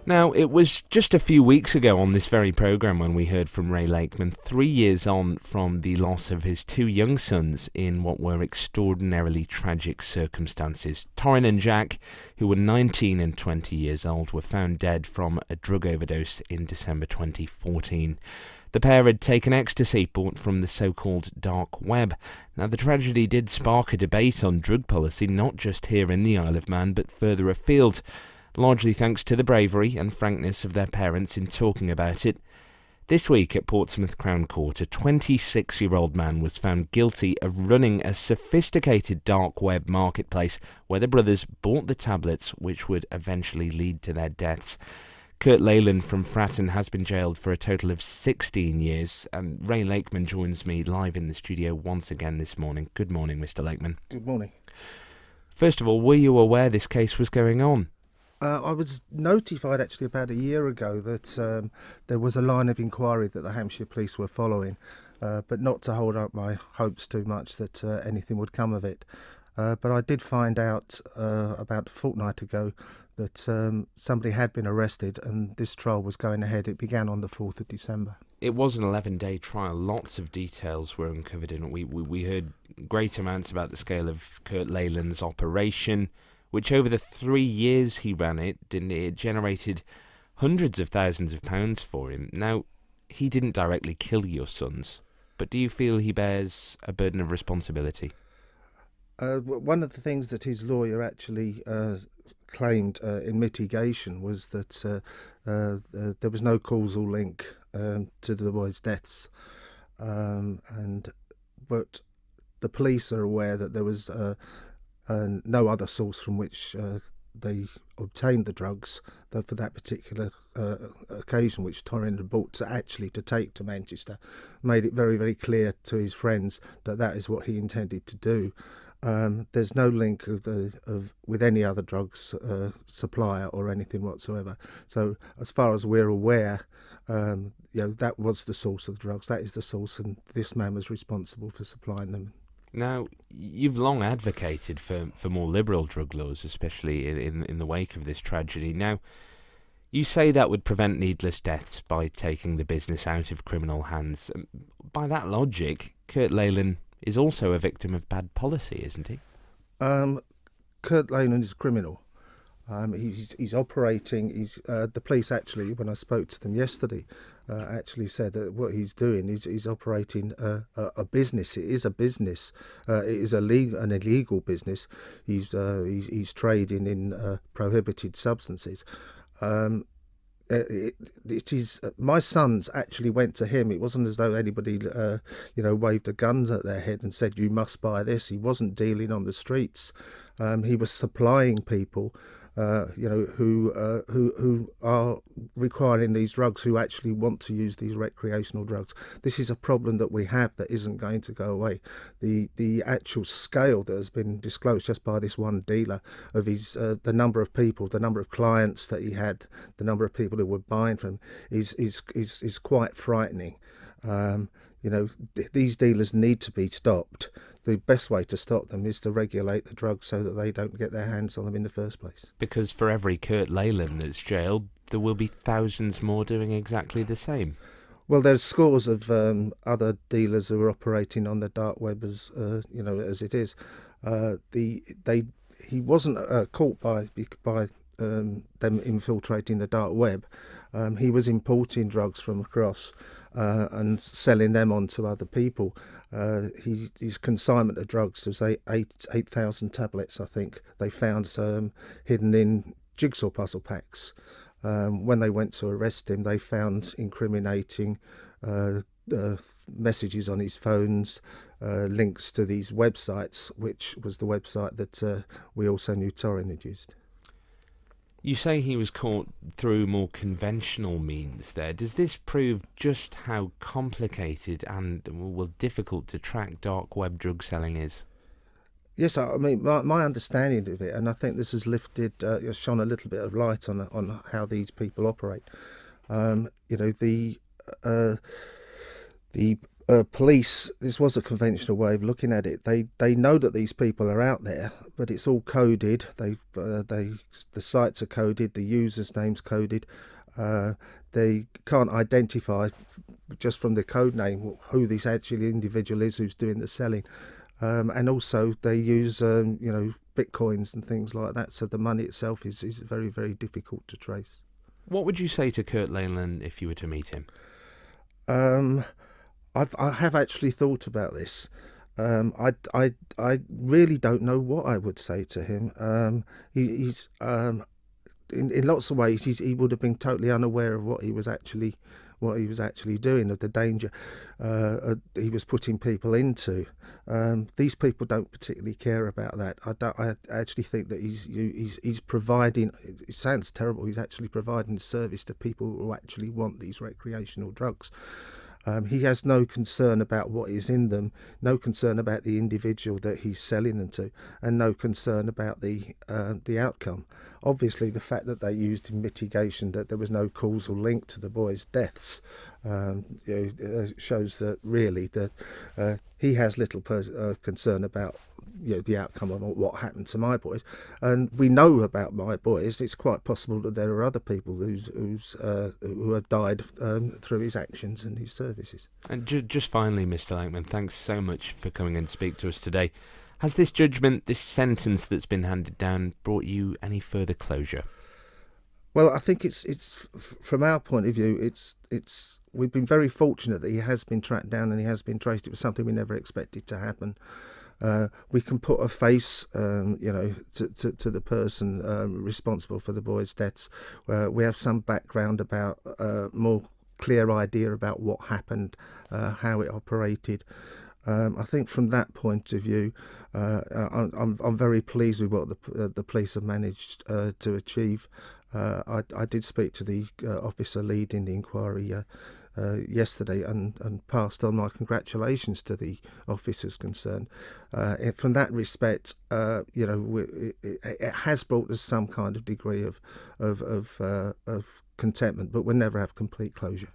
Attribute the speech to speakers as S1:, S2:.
S1: Now, it was just a few weeks ago on this very programme when we heard from Ray Lakeman, 3 years on from the loss of his two young sons in what were extraordinarily tragic circumstances. Torrin and Jack, who were 19 and 20 years old, were found dead from a drug overdose in December 2014. The pair had taken ecstasy bought from the so-called dark web. Now, the tragedy did spark a debate on drug policy, not just here in the Isle of Man, but further afield, largely thanks to the bravery and frankness of their parents in talking about it. This week at Portsmouth Crown Court, a 26-year-old man was found guilty of running a sophisticated dark web marketplace where the brothers bought the tablets which would eventually lead to their deaths. Kurt Leyland from Fratton has been jailed for a total of 16 years, and Ray Lakeman joins me live in the studio once again this morning. Good morning, Mr. Lakeman.
S2: Good morning.
S1: First of all, were you aware this case was going on?
S2: I was notified actually about a year ago that there was a line of inquiry that the Hampshire Police were following, but not to hold up my hopes too much that anything would come of it. But I did find out about a fortnight ago that somebody had been arrested and this trial was going ahead. It began on the 4th of December.
S1: It was an 11-day trial. Lots of details were uncovered in it. We heard great amounts about the scale of Kurt Leyland's operation, which over the 3 years he ran it generated hundreds of thousands of pounds for him. Now, he didn't directly kill your sons, but do you feel he bears a burden of responsibility?
S2: One of the things that his lawyer actually claimed in mitigation was that there was no causal link to the boys' deaths, but the police are aware that there was no other source from which they obtained the drugs for that particular occasion, which Torrin had bought to take to Manchester. Made it very, very clear to his friends that that is what he intended to do. There's no link with any other drugs supplier or anything whatsoever. So as far as we're aware, that was the source of the drugs. That is the source, and this man was responsible for supplying them.
S1: Now, you've long advocated for more liberal drug laws, especially in the wake of this tragedy. Now, you say that would prevent needless deaths by taking the business out of criminal hands. By that logic, Kurt Leyland is also a victim of bad policy, isn't he?
S2: Kurt Leyland is a criminal. He's operating. The police actually, when I spoke to them yesterday, actually said that what he's doing is he's operating a business. It is a business. It is an illegal business. He's trading in prohibited substances. It is my sons actually went to him. It wasn't as though anybody waved a gun at their head and said you must buy this. He wasn't dealing on the streets. He was supplying people who are requiring these drugs, who actually want to use these recreational drugs. This is a problem that we have that isn't going to go away. The actual scale that has been disclosed just by this one dealer of his the number of people, the number of clients that he had, the number of people who were buying from him is quite frightening. These dealers need to be stopped. The best way to stop them is to regulate the drugs so that they don't get their hands on them in the first place.
S1: Because for every Kurt Leyland that's jailed, there will be thousands more doing exactly the same.
S2: Well, there's scores of other dealers who are operating on the dark web as it is. He wasn't caught by them infiltrating the dark web. He was importing drugs from across and selling them on to other people. His consignment of drugs was 8,000 tablets, I think. They found hidden in jigsaw puzzle packs. When they went to arrest him, they found incriminating messages on his phones, links to these websites, which was the website that we also knew Torrin had used.
S1: You say he was caught through more conventional means there. Does this prove just how complicated and difficult to track dark web drug selling is?
S2: Yes, I mean, my understanding of it, and I think this has shone a little bit of light on how these people operate. The police, this was a conventional way of looking at it. They know that these people are out there, but it's all coded. The sites are coded, the users' names coded. They can't identify just from the code name who this actually individual is who's doing the selling. And also they use bitcoins and things like that, so the money itself is very, very difficult to trace.
S1: What would you say to Kurt Leyland if you were to meet him?
S2: um, I have actually thought about this. I really don't know what I would say to him. He's in lots of ways he would have been totally unaware of what he was actually doing, of the danger he was putting people into. These people don't particularly care about that. I actually think that he's providing. It sounds terrible. He's actually providing a service to people who actually want these recreational drugs. He has no concern about what is in them, no concern about the individual that he's selling them to, and no concern about the outcome. Obviously, the fact that they used in mitigation that there was no causal link to the boys' deaths shows that really that he has little concern about the outcome of what happened to my boys. And we know about my boys. It's quite possible that there are other people who have died through his actions and his services.
S1: And just finally, Mr. Lakeman, thanks so much for coming and speak to us today. Has this judgment, this sentence that's been handed down, brought you any further closure?
S2: Well, I think it's from our point of view, it's we've been very fortunate that he has been tracked down and he has been traced. It was something we never expected to happen. We can put a face, to the person responsible for the boys' deaths. We have some background about more clear idea about what happened, how it operated. I think from that point of view, I'm very pleased with what the police have managed to achieve. I did speak to the officer leading the inquiry yesterday and passed on my congratulations to the officers concerned. From that respect, it has brought us some kind of degree of contentment, but we'll never have complete closure.